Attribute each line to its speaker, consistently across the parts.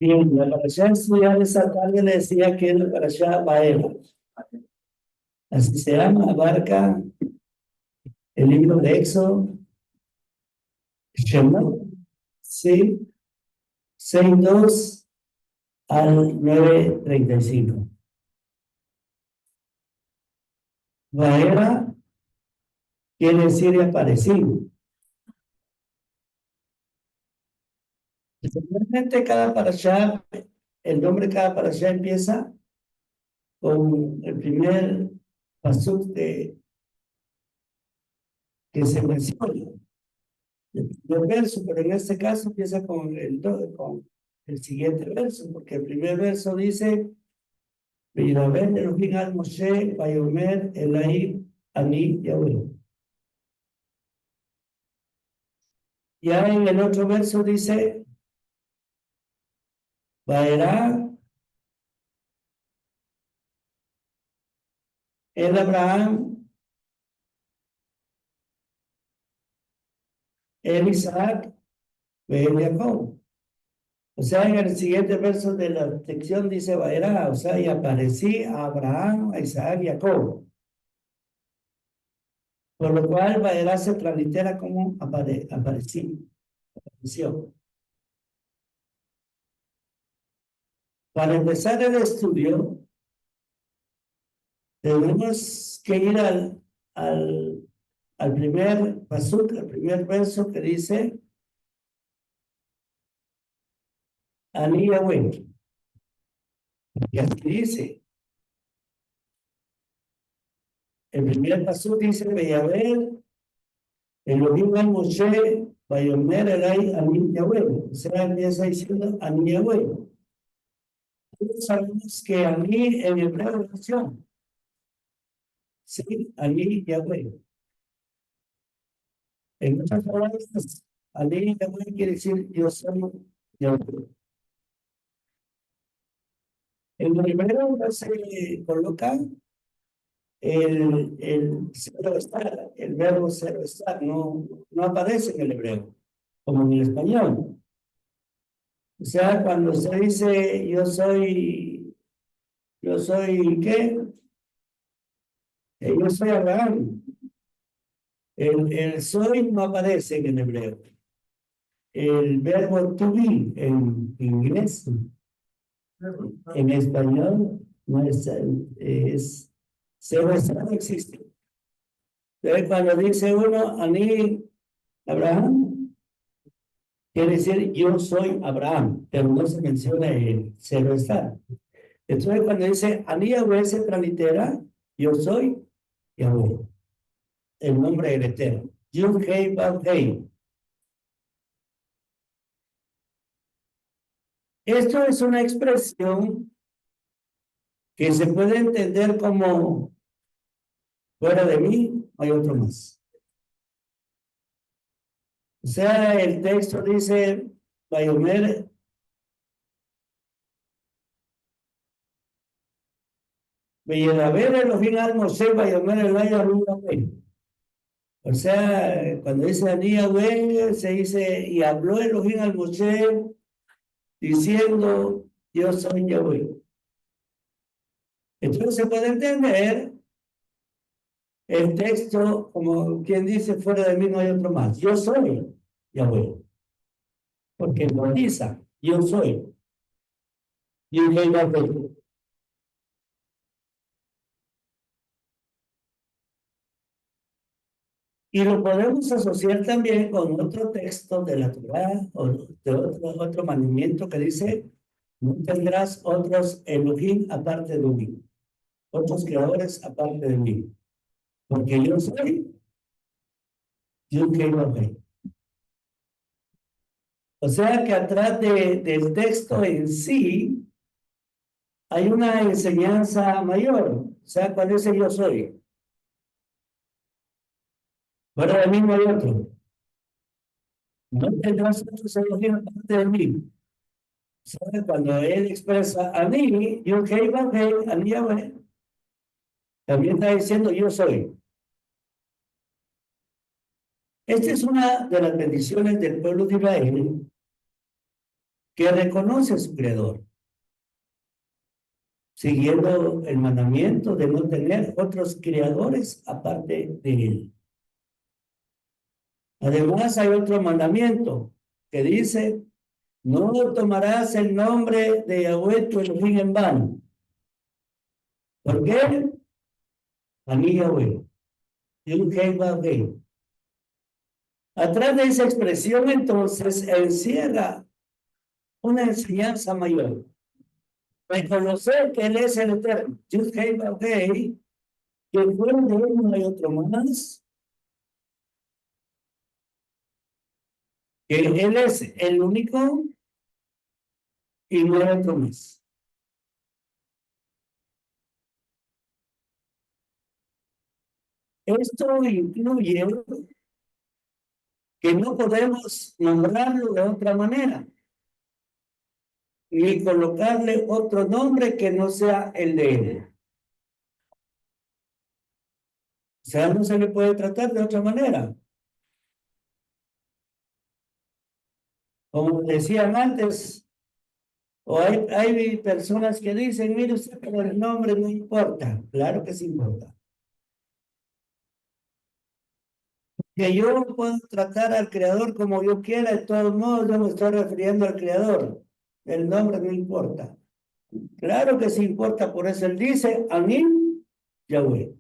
Speaker 1: Bien, la parashá estudiar esta tarde le decía que es la parashá Baera. Así se llama, abarca el libro de Éxodo, Shemot, sí, 6:2 al 9:35. Baera quiere decir aparecido. Realmente cada parashá, el nombre de cada parashá empieza con el primer pasuk que se menciona. El primer verso, pero en este caso empieza con el siguiente verso, porque el primer verso dice, וידבר אלוהים על משה ויאמר אלי אני יהוה. Ya en el otro verso dice, Vaerá el Abraham, el Isaac, el Jacob. O sea, en el siguiente verso de la sección dice Vaerá, o sea, y aparecí a Abraham, a Isaac y a Jacob. Por lo cual Vaerá se translitera como apareció. Para empezar el estudio, tenemos que ir al primer pasuk, al primer verso que dice, Ani Yahweh. Y así dice. El primer pasuk dice, Veyaber, Elohim al Moshe, Vayomer Elai Ani Yahweh. O sea, empieza diciendo Ani Yahweh. Todos sabemos que Ani en hebreo es acción. Sí, Ani Yahweh. En otras palabras, Ani Yahweh quiere decir yo soy Yahweh. En el hebreo no se coloca el cero estar, el verbo cero estar, no aparece en el hebreo, como en el español. O sea, cuando se dice ¿qué? Yo soy Abraham. El soy no aparece en el hebreo. El verbo to be en inglés, en español, no es cero estar, no existe. Entonces, cuando dice uno, Ani Abraham, quiere decir yo soy Abraham, pero no se menciona el cero estar. Entonces, cuando dice Ani Yahweh se translitera, yo soy Yahweh, el nombre del Eterno. Yud Hei Vav Hei. Esto es una expresión que se puede entender como fuera de mí hay otro más. O sea, el texto dice, Vayomer, Vayedaber Elohim al Moshe, Vayomer Elai Ani Yahweh. O sea, cuando dice Ani Yahweh, se dice, y habló Elohim al Moshe, diciendo, yo soy Yahweh. Entonces se puede entender el texto como quien dice, fuera de mí no hay otro más. Yo soy Yahweh. Porque enfatiza, yo soy. Yo soy Yahweh. Y lo podemos asociar también con otro texto de la Torá o de otro mandamiento que dice, no tendrás otros Elohim aparte de mí, otros creadores aparte de mí, porque yo soy Yahweh. O sea que atrás del texto en sí hay una enseñanza mayor. O sea, ¿cuál es el yo soy? Fuera de mí no hay otro. No tendrás otros Elohim aparte de mí. ¿Sabe? Cuando él expresa a mí, yo que iba a mí, también está diciendo yo soy. Esta es una de las bendiciones del pueblo de Israel, que reconoce a su creador, siguiendo el mandamiento de no tener otros creadores aparte de él. Además, hay otro mandamiento que dice: no tomarás el nombre de Yahweh tu Elohim en vano. ¿Por qué? A mí, Yahweh. Atrás de esa expresión, entonces, encierra una enseñanza mayor. Reconocer que Él es el Eterno, que fuera de Él no hay otro más, que Él es el único y no hay otro más. Esto incluye que no podemos nombrarlo de otra manera, ni colocarle otro nombre que no sea el de Él. O sea, no se le puede tratar de otra manera. Como decían antes, o hay personas que dicen: mire usted, pero el nombre no importa. Claro que sí importa. Que yo puedo tratar al creador como yo quiera, de todos modos yo me estoy refiriendo al creador. El nombre no importa. Claro que sí importa, por eso él dice: a mí, Yahweh.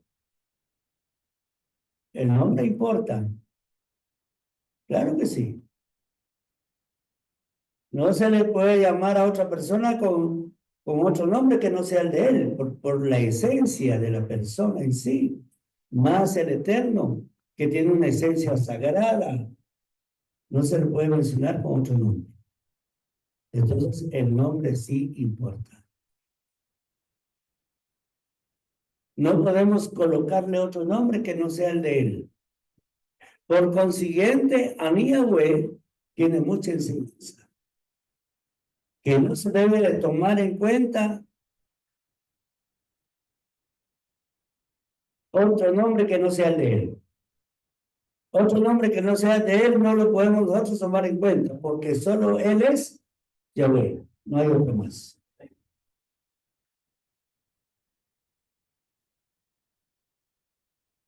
Speaker 1: El nombre importa. Claro que sí. No se le puede llamar a otra persona con otro nombre que no sea el de él, por la esencia de la persona en sí. Más el Eterno, que tiene una esencia sagrada, no se le puede mencionar con otro nombre. Entonces, el nombre sí importa. No podemos colocarle otro nombre que no sea el de él. Por consiguiente, a mí, Yahweh, tiene mucha enseñanza, que no se debe de tomar en cuenta otro nombre que no sea el de él. Otro nombre que no sea de él no lo podemos nosotros tomar en cuenta, porque solo él es Yahweh, no hay otro más.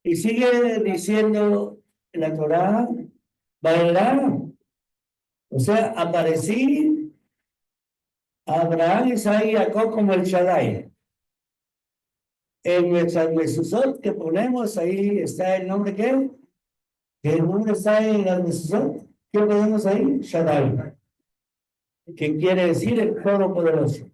Speaker 1: Y sigue diciendo la Torá: Baerá, o sea, aparecí a Abraham, Isaac y Jacob como el Shaddai. En nuestras mesuzot que ponemos, ahí está el nombre que el nombre está en las mesuzot. ¿Qué ponemos ahí? Shaddai, que quiere decir el Todopoderoso.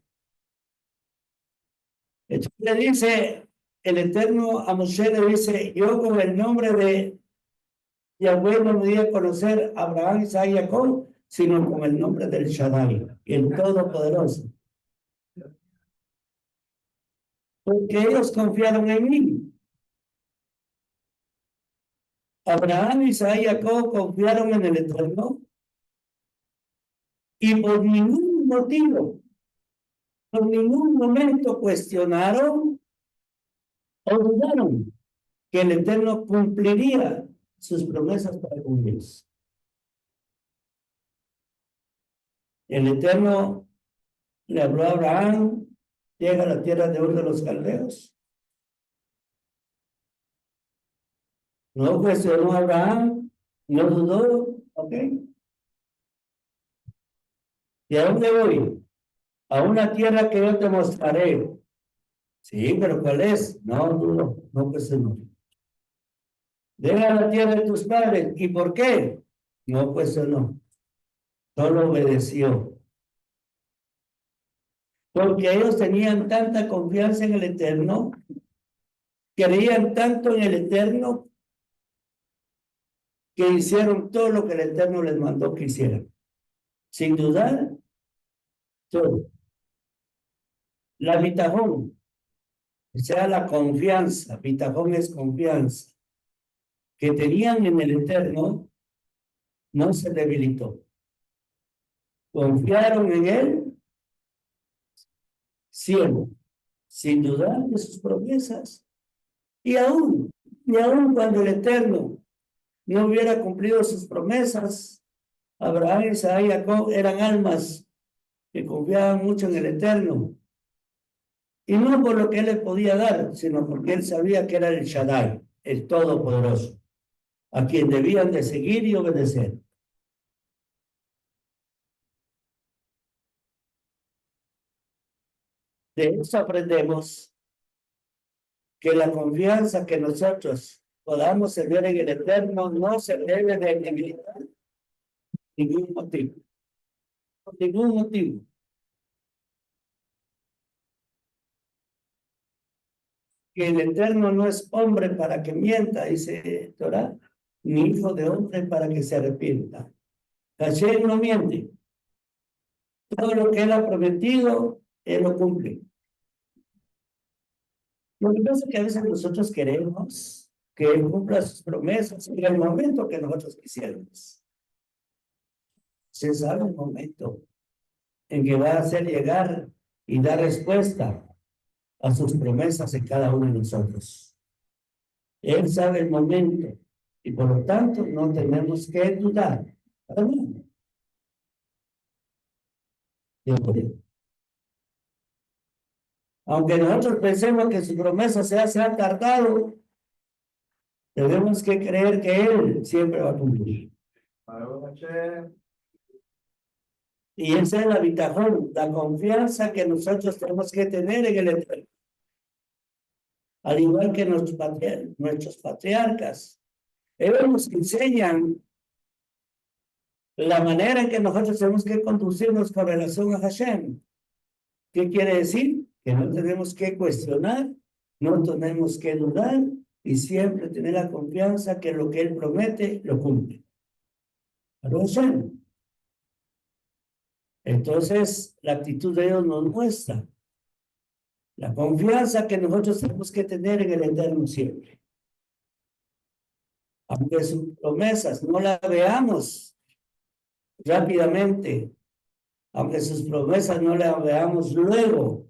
Speaker 1: Entonces le dice el Eterno a Moshe, le dice: yo con el nombre de Yahweh no me di a conocer a Abraham, Isaac y Jacob, sino con el nombre del Shaddai, el Todopoderoso. Porque ellos confiaron en mí. Abraham, Isaac y Jacob confiaron en el Eterno, y por ningún motivo, por ningún momento cuestionaron o dudaron que el Eterno cumpliría sus promesas para con ellos. El Eterno le habló a Abraham: llega a la tierra de Ur de los Caldeos. No cuestionó a Abraham, no dudó, ¿ok? ¿Y a dónde voy? A una tierra que yo te mostraré. Sí, pero ¿cuál es? No dudó, no cuestionó. Deja la tierra de tus padres. ¿Y por qué? No cuestionó, solo obedeció. Porque ellos tenían tanta confianza en el Eterno, creían tanto en el Eterno, que hicieron todo lo que el Eterno les mandó que hicieran. Sin dudar, todo. La bitajón, o sea, la confianza, bitajón es confianza, que tenían en el Eterno, no se debilitó. Confiaron en Él siempre, sin dudar de sus promesas. Y aún cuando el Eterno no hubiera cumplido sus promesas, Abraham, Isaac y Jacob eran almas que confiaban mucho en el Eterno. Y no por lo que Él les podía dar, sino porque Él sabía que era el Shaddai, el Todopoderoso, a quien debían de seguir y obedecer. De eso aprendemos que la confianza que nosotros podamos servir en el Eterno no se debe de debilitar ningún motivo, por ningún motivo. Que el Eterno no es hombre para que mienta, dice Torah, ni hijo de hombre para que se arrepienta. Hashem no miente. Todo lo que Él ha prometido, Él lo cumple. Lo que pasa es que a veces nosotros queremos que Él cumpla sus promesas en el momento que nosotros quisiéramos. Se sabe el momento en que va a hacer llegar y dar respuesta a sus promesas en cada uno de nosotros. Él sabe el momento y por lo tanto no tenemos que dudar. Aunque nosotros pensemos que su promesa se ha tardado, tenemos que creer que Él siempre va a cumplir. Y esa es la bitajón, la confianza que nosotros tenemos que tener en el Eterno. Al igual que nuestros patriarcas. Ellos nos enseñan la manera en que nosotros tenemos que conducirnos con relación a Hashem. ¿Qué quiere decir? Que no tenemos que cuestionar, no tenemos que dudar y siempre tener la confianza que lo que Él promete lo cumple. ¿Pero Hashem? Entonces, la actitud de Dios nos muestra la confianza que nosotros tenemos que tener en el Eterno siempre. Aunque sus promesas no las veamos rápidamente, aunque sus promesas no las veamos luego,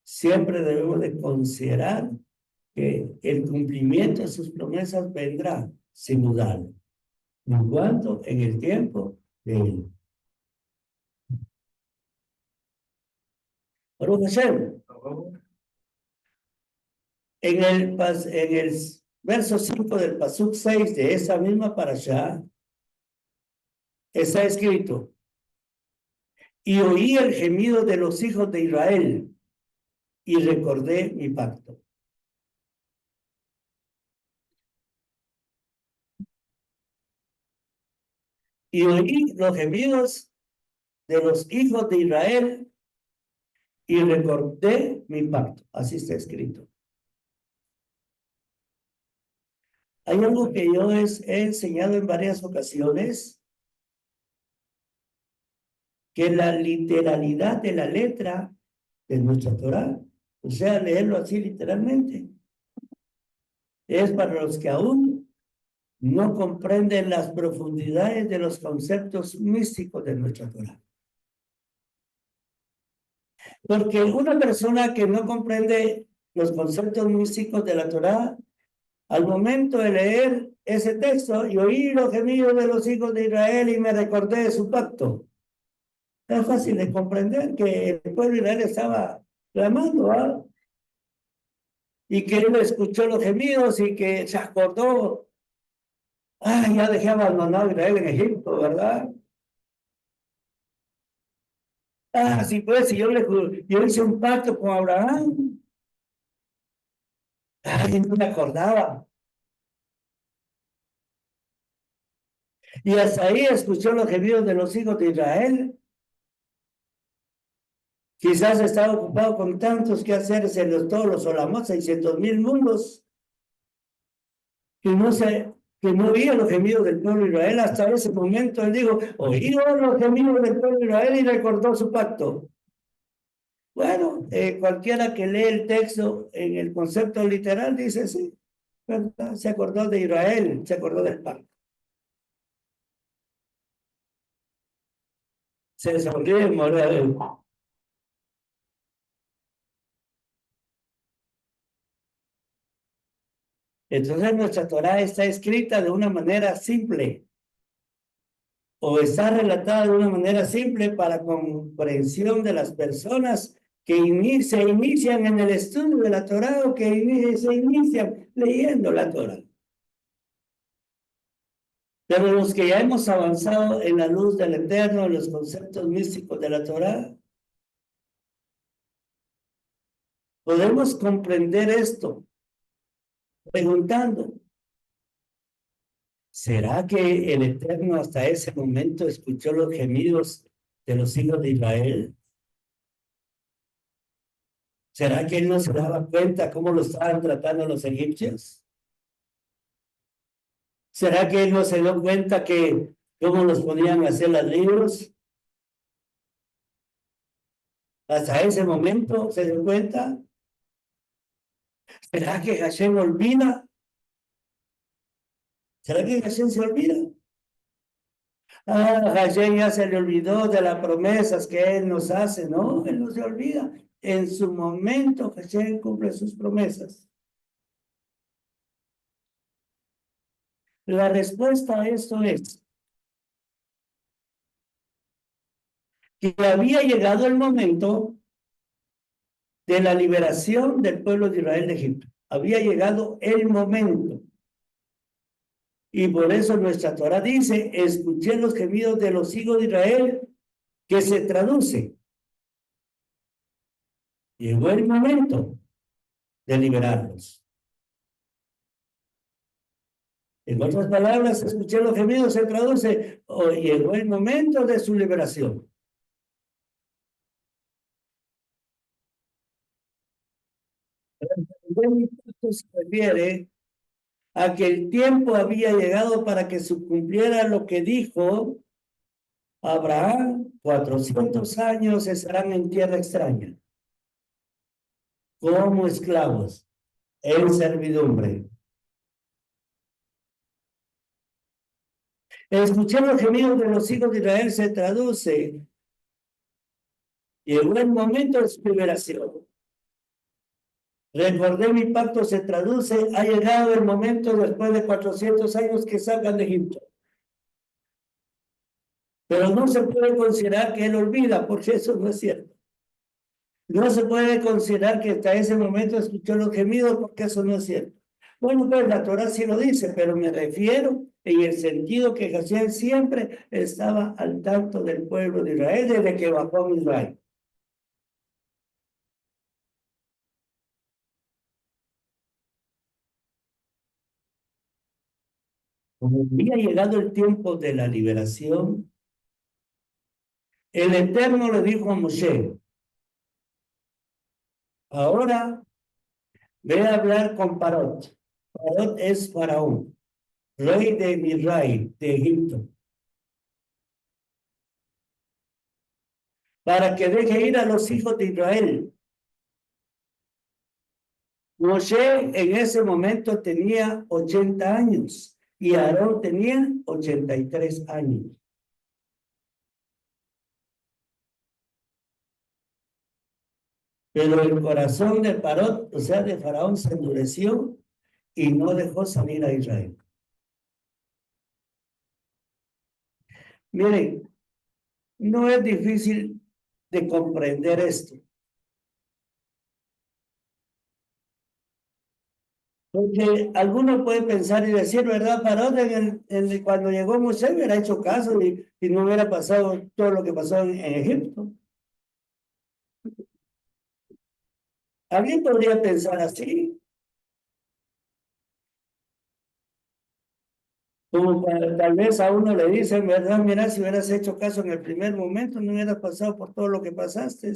Speaker 1: siempre debemos de considerar que el cumplimiento de sus promesas vendrá sin dudar, en cuanto en el tiempo de Él. Baruch Hashem. En el verso 5 del Pasuk 6 de esa misma parashá, está escrito: y oí el gemido de los hijos de Israel y recordé mi pacto. Y oí los gemidos de los hijos de Israel y recordé mi pacto. Así está escrito. Hay algo que yo he enseñado en varias ocasiones, que la literalidad de la letra de nuestra Torah, o sea, leerlo así literalmente, es para los que aún no comprenden las profundidades de los conceptos místicos de nuestra Torah. Porque una persona que no comprende los conceptos místicos de la Torah, al momento de leer ese texto y oír los gemidos de los hijos de Israel y me recordé de su pacto, es fácil de comprender que el pueblo de Israel estaba clamando, ¿ah? Y que él escuchó los gemidos y que se acordó, ya dejé abandonado a Israel en Egipto, ¿verdad? Sí, pues, si yo hice un pacto con Abraham, no me acordaba. Y hasta ahí escuchó los gemidos de los hijos de Israel. Quizás estaba ocupado con tantos quehaceres en todos los solamos, 600,000 mundos, que no oía los gemidos del pueblo de Israel. Hasta ese momento él dijo: oí los gemidos del pueblo de Israel, y recordó su pacto. Bueno, cualquiera que lee el texto en el concepto literal dice sí, ¿verdad? Se acordó de Israel, se acordó del pacto. Se sonríe en morir. Entonces nuestra Torah está escrita de una manera simple, o está relatada de una manera simple para comprensión de las personas que se inician en el estudio de la Torá o que se inician leyendo la Torá. Pero los que ya hemos avanzado en la luz del Eterno, en los conceptos místicos de la Torá, podemos comprender esto preguntando, ¿será que el Eterno hasta ese momento escuchó los gemidos de los hijos de Israel? ¿Será que él no se daba cuenta cómo lo estaban tratando los egipcios? ¿Será que él no se dio cuenta que cómo los ponían a hacer los libros? Hasta ese momento se dio cuenta. ¿Será que Hashem olvida? ¿Será que Hashem se olvida? Hashem ya se le olvidó de las promesas que él nos hace. No, él no se olvida. En su momento Hashem cumple sus promesas. La respuesta a esto es que había llegado el momento de la liberación del pueblo de Israel de Egipto. Había llegado el momento. Y por eso nuestra Torah dice, escuché los gemidos de los hijos de Israel, que se traduce. Llegó el momento de liberarlos. En otras palabras, escuché los gemidos, se traduce, llegó el momento de su liberación. Se refiere a que el tiempo había llegado para que se cumpliera lo que dijo Abraham: 400 años estarán en tierra extraña, como esclavos, en servidumbre. Escuché los gemidos de los hijos de Israel se traduce, llegó el momento de su liberación. Recordé mi pacto se traduce, ha llegado el momento después de 400 años que salgan de Egipto. Pero no se puede considerar que él olvida, porque eso no es cierto. No se puede considerar que hasta ese momento escuchó los gemidos, porque eso no es cierto. Bueno, pues la Torah sí lo dice, pero me refiero en el sentido que Hashem siempre estaba al tanto del pueblo de Israel desde que bajó a Israel. Como había llegado el tiempo de la liberación, el Eterno le dijo a Moshe: ahora ve a hablar con Parot. Parot es Faraón, rey de Israel, de Egipto, para que deje ir a los hijos de Israel. Moshe en ese momento tenía 80 años y Aarón tenía 83 años. Pero el corazón de Parot, o sea, de Faraón, se endureció y no dejó salir a Israel. Miren, no es difícil de comprender esto. Porque algunos pueden pensar y decir, ¿verdad? Parot cuando llegó Moisés hubiera hecho caso y no hubiera pasado todo lo que pasó en Egipto. Alguien podría pensar así. Como tal vez a uno le dicen, ¿verdad? Mira, si hubieras hecho caso en el primer momento, no hubieras pasado por todo lo que pasaste.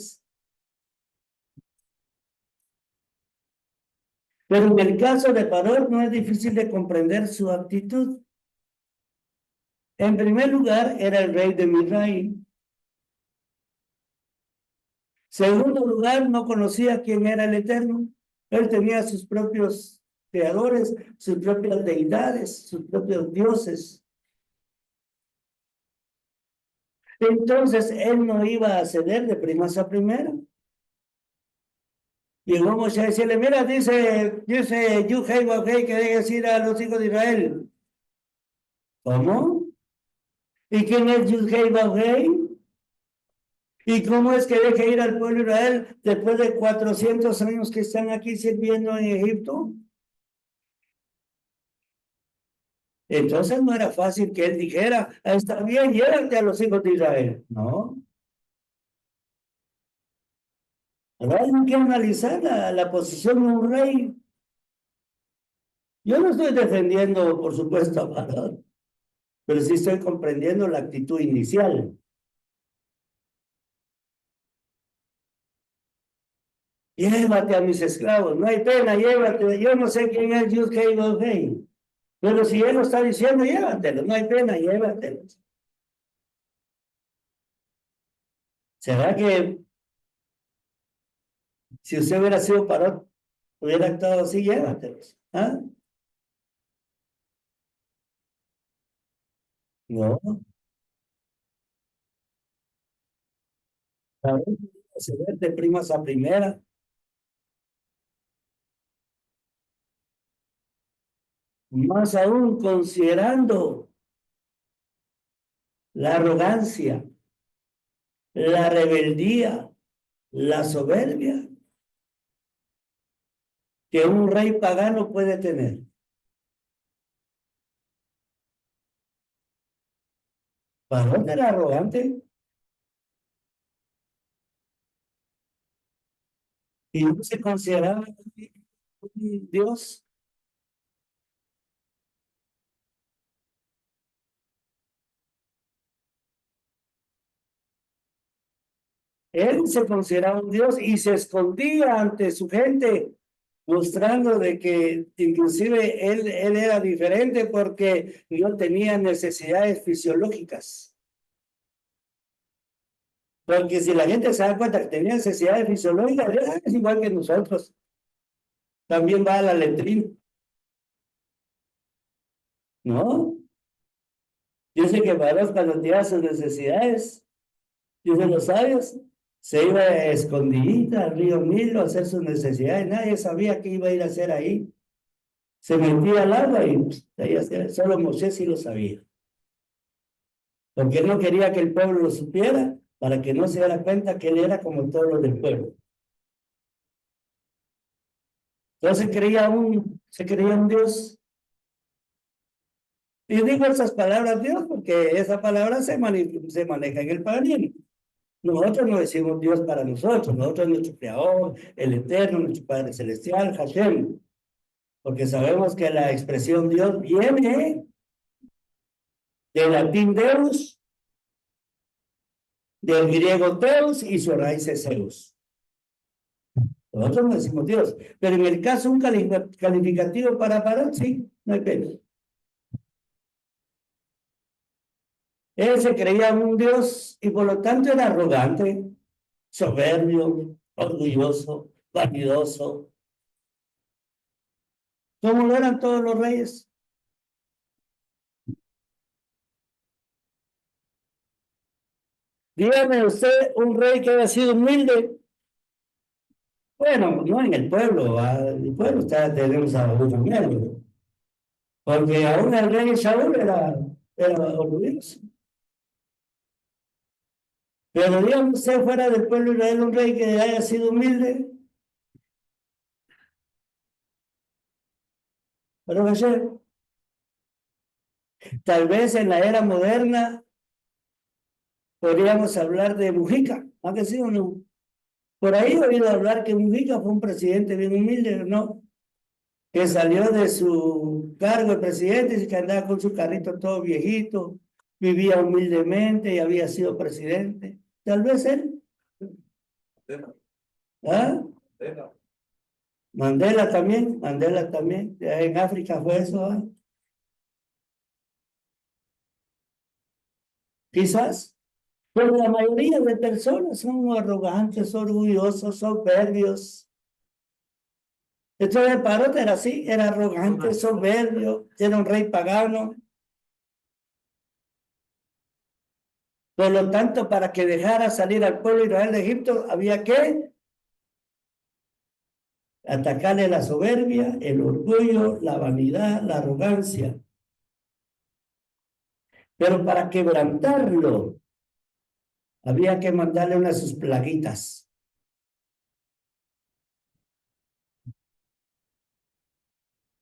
Speaker 1: Pero en el caso de Parot no es difícil de comprender su actitud. En primer lugar, era el rey de Misraim. Segundo lugar, no conocía quién era el Eterno. Él tenía sus propios creadores, sus propias deidades, sus propios dioses. Entonces, él no iba a ceder de primas a primera. Llegó Moshe a decirle, mira, dice Yuhei Wahei que dejes ir a los hijos de Israel. ¿Cómo? ¿Y quién es Yud-Heh-Vav-Heh? ¿Y cómo es que deja ir al pueblo de Israel después de 400 años que están aquí sirviendo en Egipto? Entonces no era fácil que él dijera, "Ah, está bien, llévate a los hijos de Israel". No. Ahora hay que analizar la posición de un rey. Yo no estoy defendiendo, por supuesto, a Parón, pero sí estoy comprendiendo la actitud inicial. Llévate a mis esclavos, no hay pena, llévate. Yo no sé quién es Yud-Heh-Vav-Heh, pero si él lo está diciendo, llévatelos, no hay pena, llévatelos. ¿Será que si usted hubiera sido Parón, hubiera actuado así? Llévatelos. ¿Ah? No, Parón se ve de primas a primera, más aún considerando la arrogancia, la rebeldía, la soberbia que un rey pagano puede tener. Parón era arrogante y no se consideraba un Dios. Él se consideraba un Dios y se escondía ante su gente, mostrando de que inclusive él era diferente porque no tenía necesidades fisiológicas. Porque si la gente se da cuenta que tenía necesidades fisiológicas, es igual que nosotros. También va a la letrina, ¿no? Dice que para cuando tenía sus necesidades, dicen los sabios, se iba escondidita al río Nilo a hacer sus necesidades. Nadie sabía qué iba a ir a hacer ahí. Se metía al agua y ahí solo Moisés sí lo sabía. Porque él no quería que el pueblo lo supiera para que no se diera cuenta que él era como todos los del pueblo. Entonces se creía un Dios. Y digo esas palabras Dios porque esa palabra se maneja en el paganismo. Nosotros no decimos Dios para nosotros nuestro Creador, el Eterno, nuestro Padre Celestial, Hashem, porque sabemos que la expresión Dios viene del latín Deus, del griego Deus y su raíz es Zeus. Nosotros no decimos Dios, pero en el caso un calificativo para sí, no hay pena. Él se creía un Dios y por lo tanto era arrogante, soberbio, orgulloso, vanidoso, como lo eran todos los reyes. Dígame usted un rey que haya sido humilde. Bueno, no en el pueblo, el pueblo tenemos a muchos miembros, porque aún el rey Saúl era orgulloso. Pero dígame usted fuera del pueblo de Israel un rey que haya sido humilde. Pero ayer, tal vez en la era moderna podríamos hablar de Mujica, aunque sí o no. Por ahí he oído hablar que Mujica fue un presidente bien humilde, ¿no? Que salió de su cargo de presidente y que andaba con su carrito todo viejito, vivía humildemente y había sido presidente. Tal vez él. ¿Ah? Mandela también. En África fue eso. ¿Ah? Quizás. Pero la mayoría de personas son arrogantes, orgullosos, soberbios. Entonces Parot era así, era arrogante, soberbio, era un rey pagano. Por lo tanto, para que dejara salir al pueblo de Israel de Egipto, había que atacarle la soberbia, el orgullo, la vanidad, la arrogancia. Pero para quebrantarlo, había que mandarle unas sus plaguitas.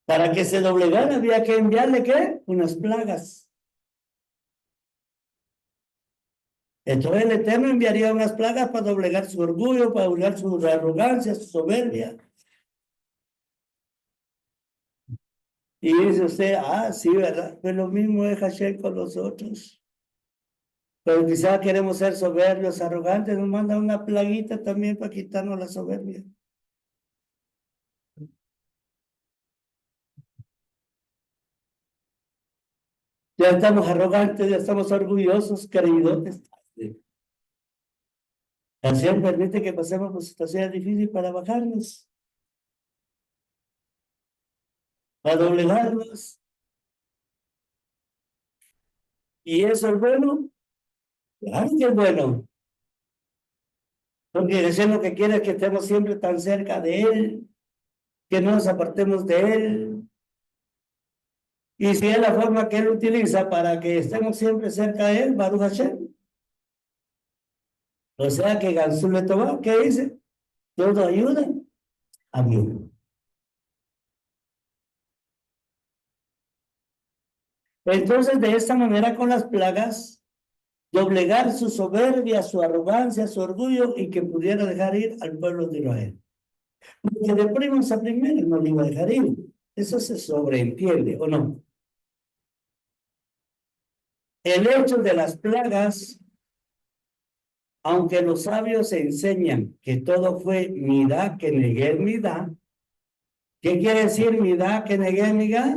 Speaker 1: Para que se doblegara, había que enviarle, ¿qué? Unas plagas. Entonces el Eterno enviaría unas plagas para doblegar su orgullo, para doblegar su arrogancia, su soberbia. Y dice usted, sí, ¿verdad? Pues lo mismo es Hashem con nosotros. Pero quizás queremos ser soberbios, arrogantes, nos manda una plaguita también para quitarnos la soberbia. Ya estamos arrogantes, ya estamos orgullosos, creídos. Hashem permite que pasemos por situaciones difíciles para bajarnos, para doblegarnos. ¿Y eso es bueno? Claro que es bueno. Porque Hashem lo que quiere es que estemos siempre tan cerca de Él, que no nos apartemos de Él. Y si es la forma que Él utiliza para que estemos siempre cerca de Él, Baruch Hashem. O sea que Gansú le tomó, ¿qué dice? Todo ayuda a bien. Entonces, de esta manera, con las plagas, doblegar su soberbia, su arrogancia, su orgullo y que pudiera dejar ir al pueblo de Israel. Porque de primas a primeras no le iba a dejar ir. Eso se sobreentiende, ¿o no? El hecho de las plagas, aunque los sabios enseñan que todo fue midá que negué midá, ¿qué quiere decir midá que negué midá?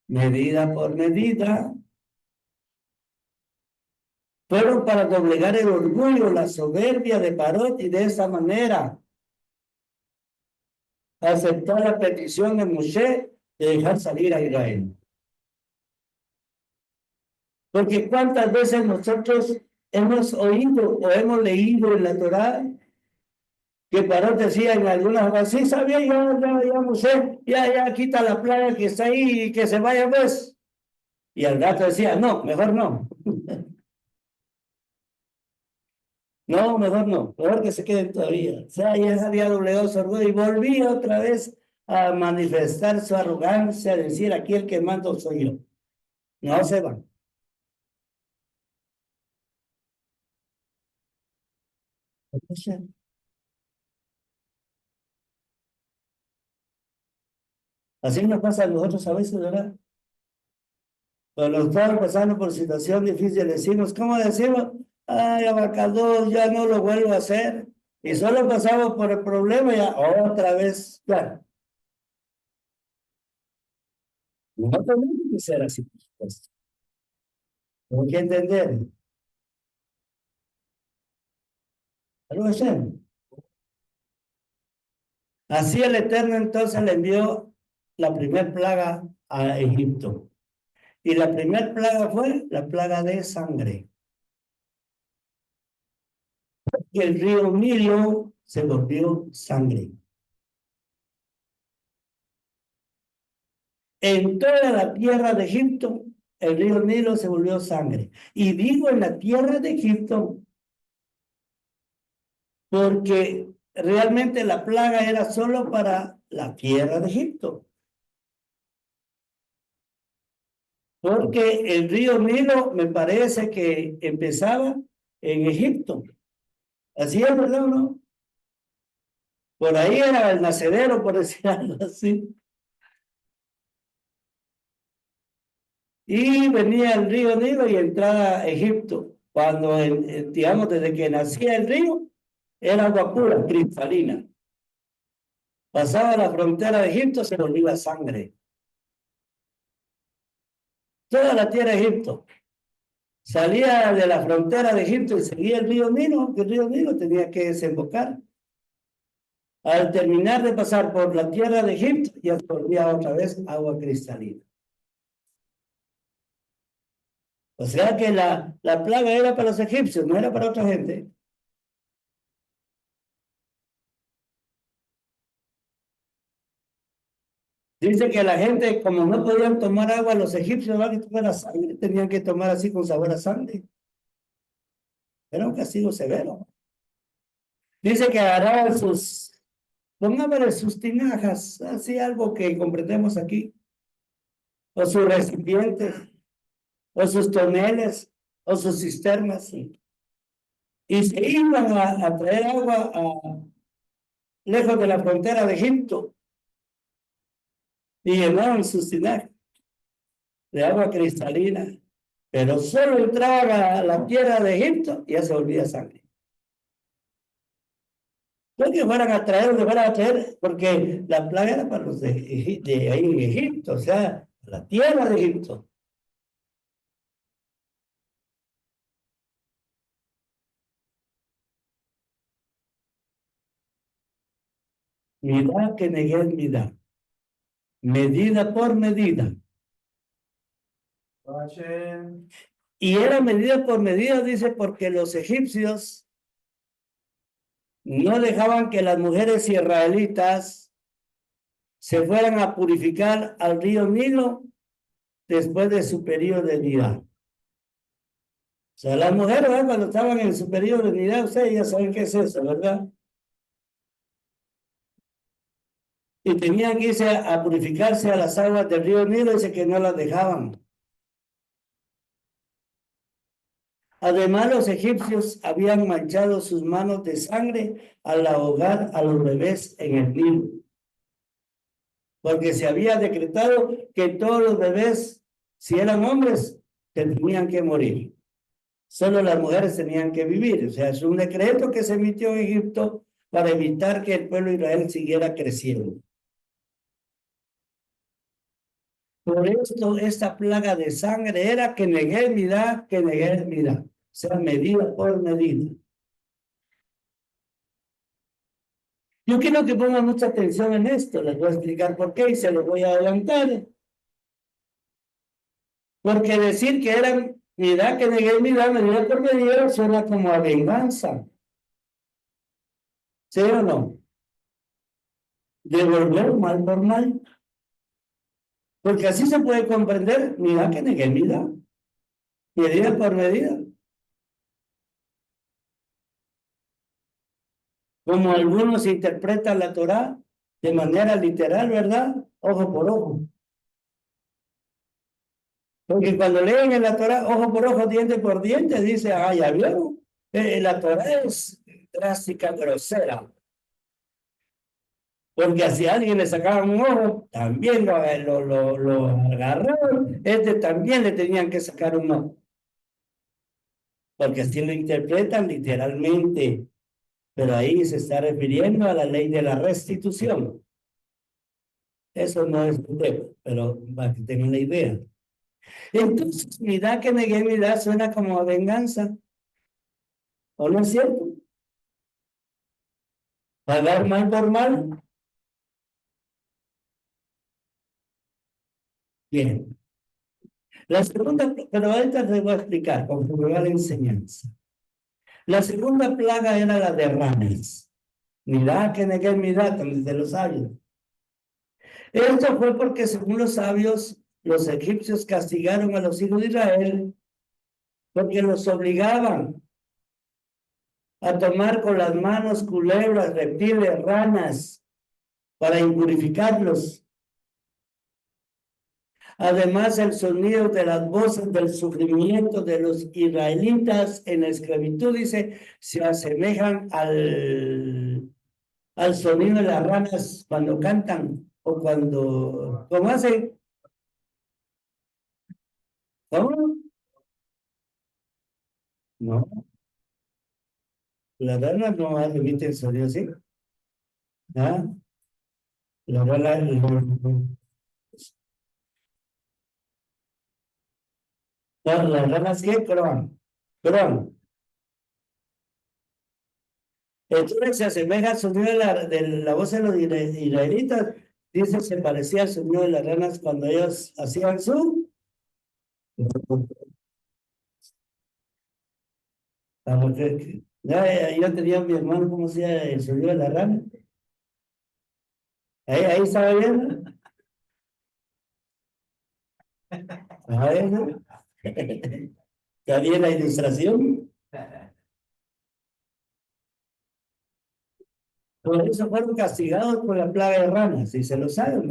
Speaker 1: Medida por medida. Fueron para doblegar el orgullo, la soberbia de Parot y de esa manera aceptar la petición de Moshe de dejar salir a Israel. Porque cuántas veces nosotros hemos oído o hemos leído en la Torá que Parot decía en algunas cosas, sí, sabía, ya, Moshe, ya, quita la plaga que está ahí y que se vaya pues. Y al rato decía, no, mejor no. No, mejor que se queden todavía. O sea, ya había doblegado su orgullo y volvía otra vez a manifestar su arrogancia, a decir, aquí el que mando soy yo. No se van. O sea, así nos pasa a nosotros a veces, ¿verdad? Cuando nos estamos pasando por situación difícil, decimos, ¿cómo decimos? Ay, abacador, ya no lo vuelvo a hacer. Y solo pasamos por el problema y ya otra vez, claro. No tenemos que ser así, por supuesto. Tengo que entender. Algo así. Así el Eterno entonces le envió la primer plaga a Egipto. Y la primer plaga fue la plaga de sangre. Y el río Nilo se volvió sangre. En toda la tierra de Egipto, el río Nilo se volvió sangre. Y digo en la tierra de Egipto, porque realmente la plaga era solo para la tierra de Egipto. Porque el río Nilo me parece que empezaba en Egipto. Así es, ¿verdad o no? Por ahí era el nacedero, por decir algo así. Y venía el río Nilo y entraba a Egipto. Cuando, digamos, desde que nacía el río, era agua pura, cristalina. Pasaba la frontera de Egipto, se volvía sangre. Toda la tierra de Egipto. Salía de la frontera de Egipto y seguía el río Nilo, que el río Nilo tenía que desembocar. Al terminar de pasar por la tierra de Egipto, ya volvía otra vez agua cristalina. O sea que la plaga era para los egipcios, no era para otra gente. Dice que la gente, como no podían tomar agua, los egipcios, ¿verdad? Que tomar sangre, tenían que tomar así con sabor a sangre. Era un castigo severo. Dice que agarraban pongámosle sus tinajas, así algo que comprendemos aquí, o sus recipientes, o sus toneles, o sus cisternas, y se iban a traer agua lejos de la frontera de Egipto, y llenaban sus tinajas de agua cristalina, pero solo entraban a la tierra de Egipto y ya se volvía sangre. No que fueran a traer, que fueran a traer, porque la plaga era para los de ahí en Egipto, o sea, la tierra de Egipto. Mirá que negué mirá, medida por medida. Y era medida por medida, dice, porque los egipcios no dejaban que las mujeres israelitas se fueran a purificar al río Nilo después de su periodo de nidad. O sea, las mujeres, ¿verdad? Cuando estaban en su periodo de nidad, ustedes ya saben qué es eso, ¿verdad? Y tenían que irse a purificarse a las aguas del río Nilo, dice que no las dejaban. Además, los egipcios habían manchado sus manos de sangre al ahogar a los bebés en el Nilo, porque se había decretado que todos los bebés, si eran hombres, tenían que morir. Solo las mujeres tenían que vivir. O sea, es un decreto que se emitió en Egipto para evitar que el pueblo de Israel siguiera creciendo. Por esto, esta plaga de sangre era que negué mirá, que negué mirá. O sea, medida por medida. Yo quiero que pongan mucha atención en esto. Les voy a explicar por qué y se los voy a adelantar. Porque decir que eran mirá, que negué mirá, medida por medida, suena como a venganza. ¿Sí o no? Devolver mal por mal. Porque así se puede comprender, mirá que negué mirá. Medida por medida. Como algunos interpretan la Torá de manera literal, ¿verdad? Ojo por ojo. Porque cuando leen en la Torá, ojo por ojo, diente por diente, dice, ah, ya vieron. La Torá es drástica, grosera. Porque si a alguien le sacaban un ojo, también lo agarraron. También le tenían que sacar un ojo. Porque así lo interpretan literalmente. Pero ahí se está refiriendo a la ley de la restitución. Eso no es un tema, pero para que tengan la idea. Entonces, mirá que negué mirá suena como a venganza. ¿O no es cierto? Pagar mal por mal. Bien. La segunda, pero ahorita les voy a explicar conforme va la enseñanza. La segunda plaga era la de ranas. Mirá que negué mirá, desde los sabios. Esto fue porque según los sabios, los egipcios castigaron a los hijos de Israel porque los obligaban a tomar con las manos culebras, reptiles, ranas, para impurificarlos. Además, el sonido de las voces del sufrimiento de los israelitas en la esclavitud, dice, se asemejan al sonido de las ranas cuando cantan o cuando, ¿cómo hacen? ¿Cómo? No, las ranas no emiten sonido así. ¿Ah? Las ranas, las ranas, ¿qué? Croan. Entonces se asemeja al sonido de la voz de los israelitas. Dice, se parecía al sonido de las ranas cuando ellos hacían su. Yo tenía a mi hermano, ¿cómo hacía el sonido de la rana? Ahí estaba viendo. A ver, ¿no? ¿Está bien la ilustración? Por eso fueron castigados por la plaga de ranas, y se lo saben.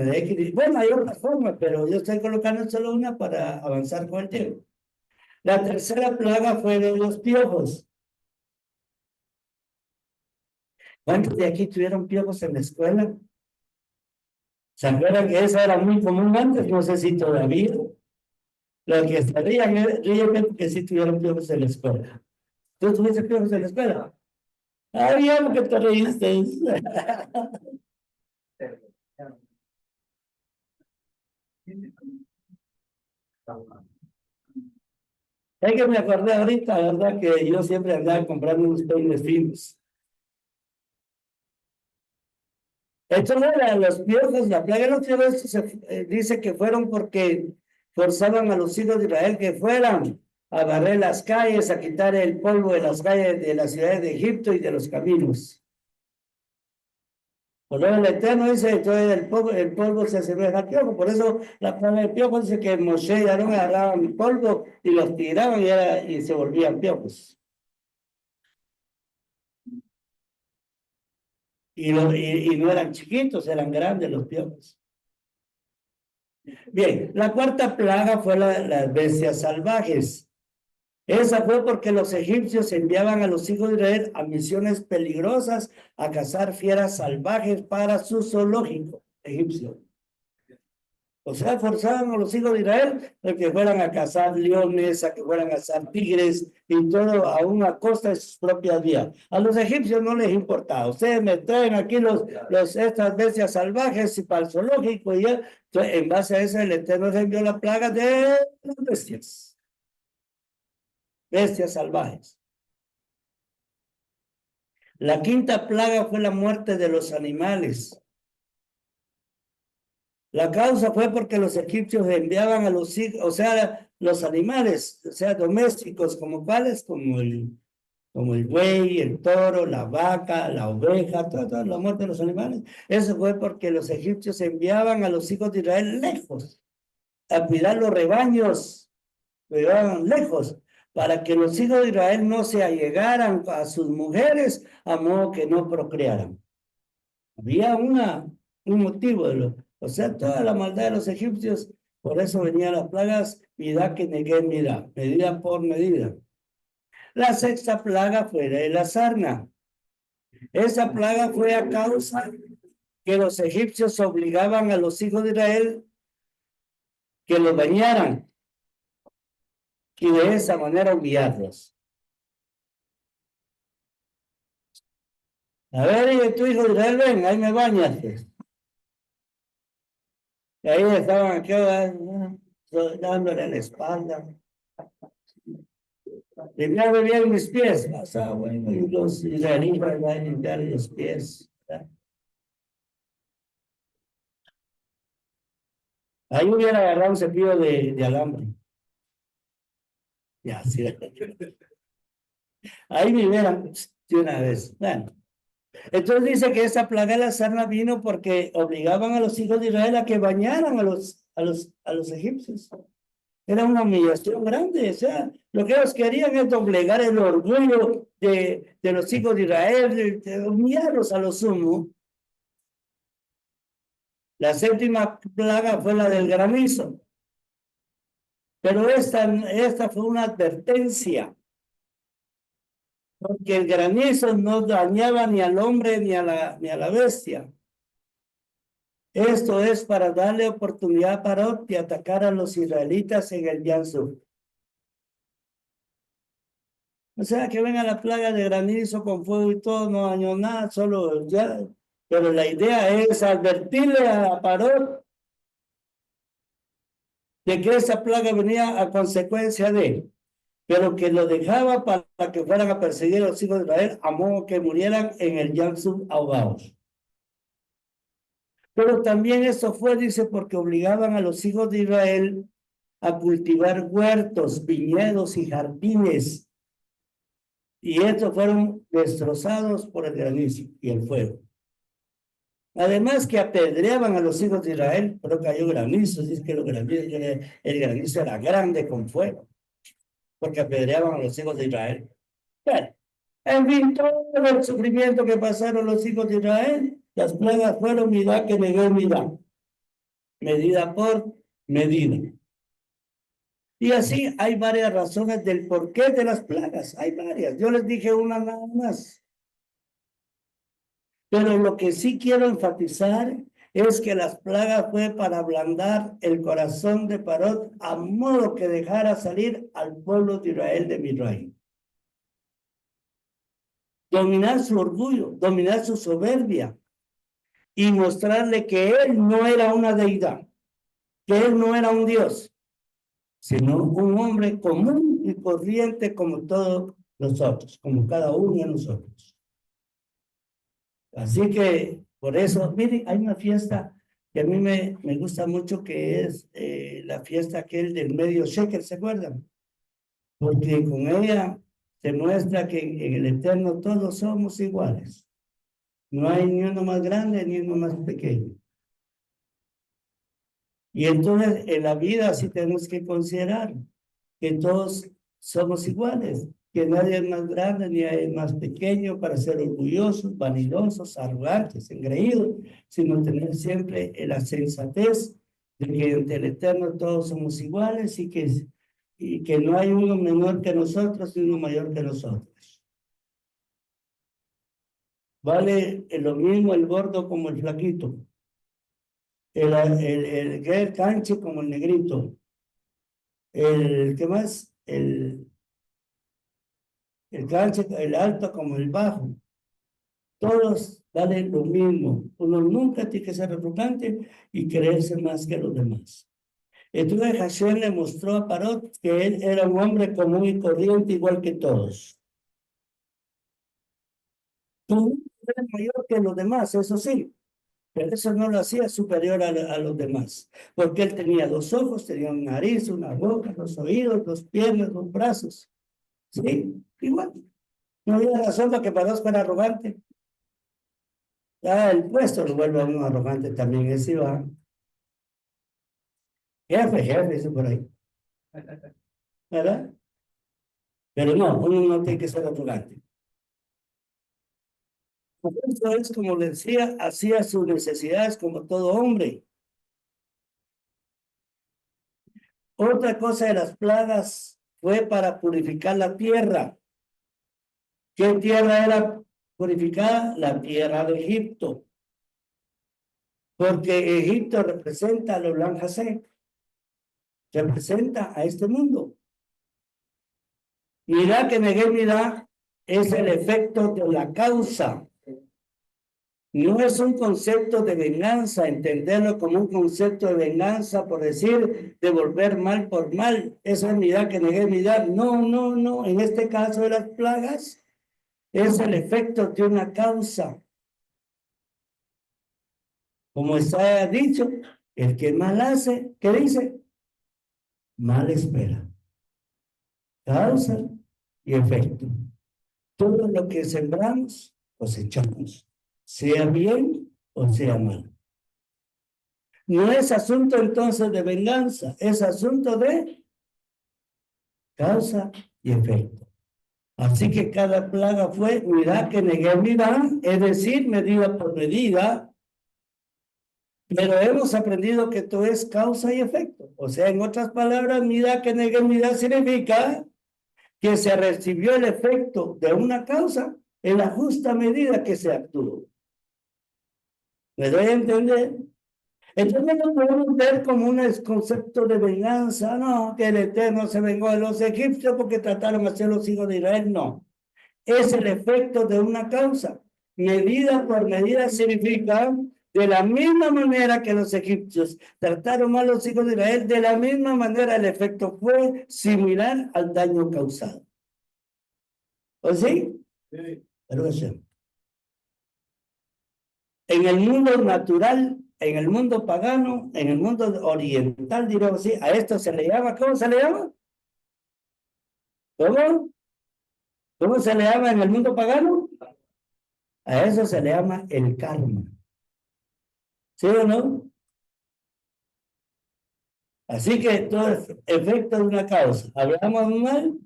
Speaker 1: Bueno, hay otras formas, pero yo estoy colocando solo una para avanzar con el tiempo. La tercera plaga fue de los piojos. ¿Cuántos de aquí tuvieron piojos en la escuela? ¿Se acuerdan que eso era muy común antes? No sé si todavía. Los que se ríen porque sí tuvieron piojos en la escuela. ¿Tú tuviste piojos en la escuela? Ah, bien, que te reíste. Es que me acordé ahorita, ¿verdad? Que yo siempre andaba comprando unos peines finos. Esto no era los piojos, la plaga de los piojos dice que fueron porque forzaban a los hijos de Israel que fueran a barrer las calles, a quitar el polvo de las calles de las ciudades de Egipto y de los caminos. Por lo el Eterno dice, entonces el polvo se asemeja al piojo. Por eso la plaga de piojo dice que Moshe y Aarón agarraban polvo y los tiraban y se volvían piojos. Y no eran chiquitos, eran grandes los piojos. Bien, la cuarta plaga fue las bestias salvajes. Esa fue porque los egipcios enviaban a los hijos de Israel a misiones peligrosas a cazar fieras salvajes para su zoológico egipcio. O sea, forzaban a los hijos de Israel a que fueran a cazar leones, a que fueran a cazar tigres y todo aún a costa de sus propias vidas. A los egipcios no les importaba. Ustedes me traen aquí estas bestias salvajes y para el zoológico y ya. Entonces, en base a eso, el Eterno les envió la plaga de las bestias salvajes. La quinta plaga fue la muerte de los animales. La causa fue porque los egipcios enviaban a los hijos, o sea, los animales, o sea, domésticos, como cuáles, como el buey, el toro, la vaca, la oveja, toda la muerte de los animales. Eso fue porque los egipcios enviaban a los hijos de Israel lejos, a cuidar los rebaños, lo llevaban lejos, para que los hijos de Israel no se allegaran a sus mujeres a modo que no procrearan. Había un motivo o sea, toda la maldad de los egipcios, por eso venían las plagas, mida que negué, medida por medida. La sexta plaga fue de la sarna. Esa plaga fue a causa que los egipcios obligaban a los hijos de Israel que los bañaran y de esa manera humillarlos. A ver, y tu hijo de Israel, ven, ahí me bañas. Y ahí estaban aquí dándole la espalda. Limpiarme bien mis pies. Bueno, y los israelitas van a limpiar los pies. Ahí hubiera agarrado un cepillo de alambre. Ya, sí. Ahí me hubieran de una vez. Bueno. Entonces dice que esa plaga de la sarna vino porque obligaban a los hijos de Israel a que bañaran a los egipcios. Era una humillación grande, o sea, lo que ellos querían es doblegar el orgullo de los hijos de Israel, de humillarlos a lo sumo. La séptima plaga fue la del granizo. Pero esta fue una advertencia, porque el granizo no dañaba ni al hombre ni a la bestia. Esto es para darle oportunidad a Parot de atacar a los israelitas en el Yansú. O sea, que venga la plaga de granizo con fuego y todo, no dañó nada, solo ya. Pero la idea es advertirle a Parot de que esa plaga venía a consecuencia de, pero que lo dejaba para que fueran a perseguir a los hijos de Israel a modo que murieran en el Yansú ahogados. Pero también eso fue, dice, porque obligaban a los hijos de Israel a cultivar huertos, viñedos y jardines. Y estos fueron destrozados por el granizo y el fuego. Además que apedreaban a los hijos de Israel, pero cayó granizo, dice que el granizo era grande con fuego, porque apedreaban a los hijos de Israel. Bueno, en fin, todo el sufrimiento que pasaron los hijos de Israel, las plagas fueron mirá que negó mirá, medida por medida. Y así hay varias razones del porqué de las plagas, hay varias. Yo les dije una nada más. Pero lo que sí quiero enfatizar es que las plagas fue para ablandar el corazón de Parot a modo que dejara salir al pueblo de Israel de Misraim. Dominar su orgullo, dominar su soberbia y mostrarle que él no era una deidad, que él no era un Dios, sino un hombre común y corriente como todos nosotros, como cada uno de nosotros. Así que por eso, miren, hay una fiesta que a mí me gusta mucho, que es la fiesta aquel del medio shekel, ¿se acuerdan? Porque con ella se muestra que en el Eterno todos somos iguales. No hay ni uno más grande ni uno más pequeño. Y entonces en la vida sí tenemos que considerar que todos somos iguales, que nadie es más grande ni es más pequeño para ser orgullosos, vanidosos, arrogantes, engreídos, sino tener siempre la sensatez de que ante el Eterno todos somos iguales y que no hay uno menor que nosotros y uno mayor que nosotros. Vale lo mismo el gordo como el flaquito, el canche como el negrito, ¿qué más? El canche, el alto como el bajo. Todos valen lo mismo. Uno nunca tiene que ser arrogante y creerse más que los demás. Entonces Hashem le mostró a Parot que él era un hombre común y corriente igual que todos. Tú eres mayor que los demás, eso sí, pero eso no lo hacía superior a los demás, porque él tenía dos ojos, tenía una nariz, una boca, dos oídos, dos piernas, dos brazos. Sí, igual. No había razón para que Parot fuera arrogante. Ya el puesto lo vuelve a uno arrogante también, ese va. Jefe, eso por ahí, ¿verdad? Pero no, uno no tiene que ser arrogante. Por eso es, como le decía, hacía sus necesidades como todo hombre. Otra cosa de las plagas fue para purificar la tierra. ¿Qué tierra era purificada? La tierra de Egipto. Porque Egipto representa a los Lanjasé, representa a este mundo. Mirá que Negué es el efecto de la causa. No es un concepto de venganza, entenderlo como un concepto de venganza por decir devolver mal por mal. Eso es mirá que negué mirá. No, no, no. En este caso de las plagas es el efecto de una causa. Como está dicho, el que mal hace, ¿qué dice? Mal espera. Causa y efecto. Todo lo que sembramos, cosechamos, sea bien o sea mal. No es asunto entonces de venganza, es asunto de causa y efecto. Así que cada plaga fue, mirá que negué mirá, es decir, medida por medida, pero hemos aprendido que todo es causa y efecto. O sea, en otras palabras, mirá que negué mirá significa que se recibió el efecto de una causa en la justa medida que se actuó. ¿Me doy a entender? Entonces no podemos ver como un concepto de venganza, no, que el Eterno se vengó de los egipcios porque trataron de ser los hijos de Israel, no. Es el efecto de una causa. Medida por medida significa de la misma manera que los egipcios trataron mal a los hijos de Israel, de la misma manera el efecto fue similar al daño causado. ¿O sí? Sí. Pero eso. En el mundo natural, en el mundo pagano, en el mundo oriental, diríamos así, a esto se le llama, ¿cómo se le llama? ¿Cómo? ¿Cómo se le llama en el mundo pagano? A eso se le llama el karma. ¿Sí o no? Así que todo es efecto de una causa. Hablamos mal,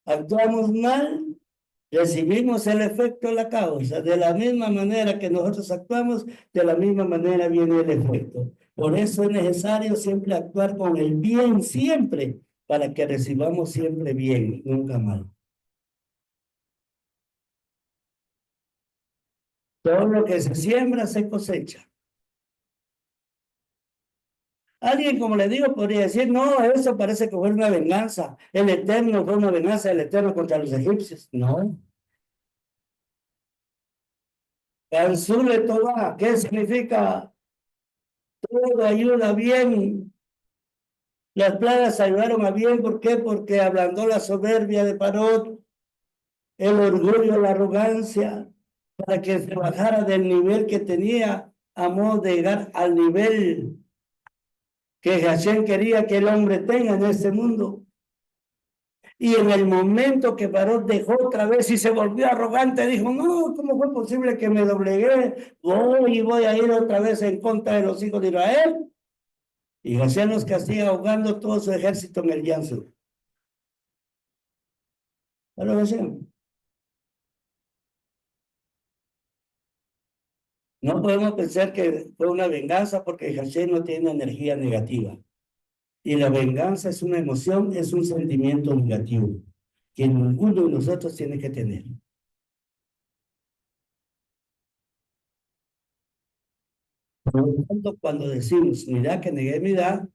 Speaker 1: actuamos mal, recibimos el efecto de la causa. De la misma manera que nosotros actuamos, de la misma manera viene el efecto. Por eso es necesario siempre actuar con el bien, siempre, para que recibamos siempre bien, nunca mal. Todo lo que se siembra se cosecha. Alguien, como le digo, podría decir, no, eso parece que fue una venganza. El Eterno fue una venganza del Eterno contra los egipcios. No. Ansule Toba, ¿qué significa? Todo ayuda bien. Las plagas ayudaron a bien. ¿Por qué? Porque ablandó la soberbia de Parot, el orgullo, la arrogancia, para que se bajara del nivel que tenía a modo de llegar al nivel que Hashem quería que el hombre tenga en este mundo. Y en el momento que Parot dejó otra vez y se volvió arrogante, dijo, no, ¿cómo fue posible que me doblegué? Voy a ir otra vez en contra de los hijos de Israel. Y Hashem los castiga ahogando todo su ejército en el Yansu. ¿Pero Hashem? No podemos pensar que fue una venganza porque Hashem no tiene energía negativa. Y la venganza es una emoción, es un sentimiento negativo que ninguno de nosotros tiene que tener. Por lo tanto, cuando decimos, mira que negué mi edad,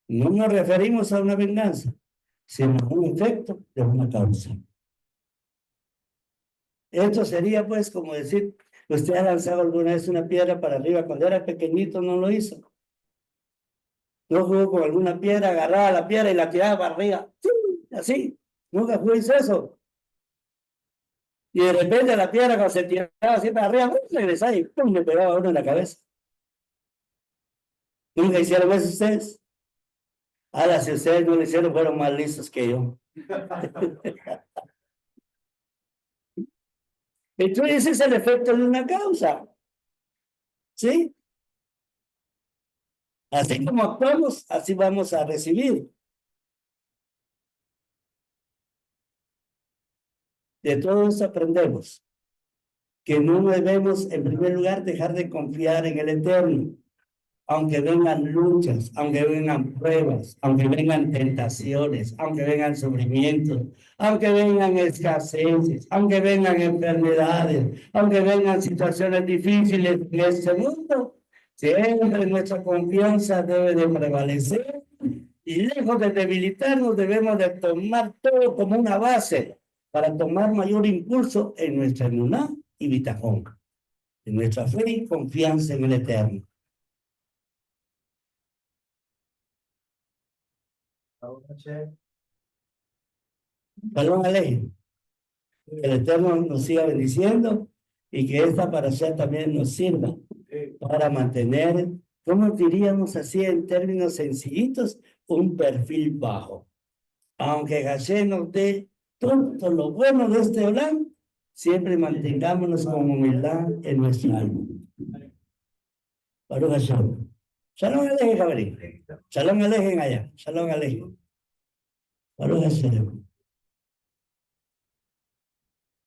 Speaker 1: no nos referimos a una venganza, sino a un efecto de una causa. Esto sería pues como decir, usted ha lanzado alguna vez una piedra para arriba, cuando era pequeñito no lo hizo. No jugó con alguna piedra, agarraba la piedra y la tiraba para arriba. ¡Sí! Así, nunca hizo eso. Y de repente la piedra cuando se tiraba así para arriba, regresaba y ¡pum! Le pegaba a uno en la cabeza. ¿Nunca hicieron eso ustedes? Ahora, si ustedes no lo hicieron, fueron más listos que yo. Entonces ese es el efecto de una causa. ¿Sí? Así como actuamos, así vamos a recibir. De todo eso aprendemos que no debemos, en primer lugar, dejar de confiar en el Eterno, aunque vengan luchas, aunque vengan pruebas, aunque vengan tentaciones, aunque vengan sufrimientos, aunque vengan escaseces, aunque vengan enfermedades, aunque vengan situaciones difíciles en este mundo. Siempre nuestra confianza debe de prevalecer y lejos de debilitarnos debemos de tomar todo como una base para tomar mayor impulso en nuestra emuná y bitajón, en nuestra fe y confianza en el Eterno. Shalom Alejem. Que el Eterno nos siga bendiciendo y que esta parasha también nos sirva para mantener, ¿cómo diríamos así en términos sencillitos? Un perfil bajo. Aunque Hashem nos dé todo lo bueno de este Olam, siempre mantengámonos con humildad en nuestra alma. Baruch Hashem. Shalom Alejem, Jabalí. Shalom Alejem allá. Shalom Alejem. Baruch Hashem.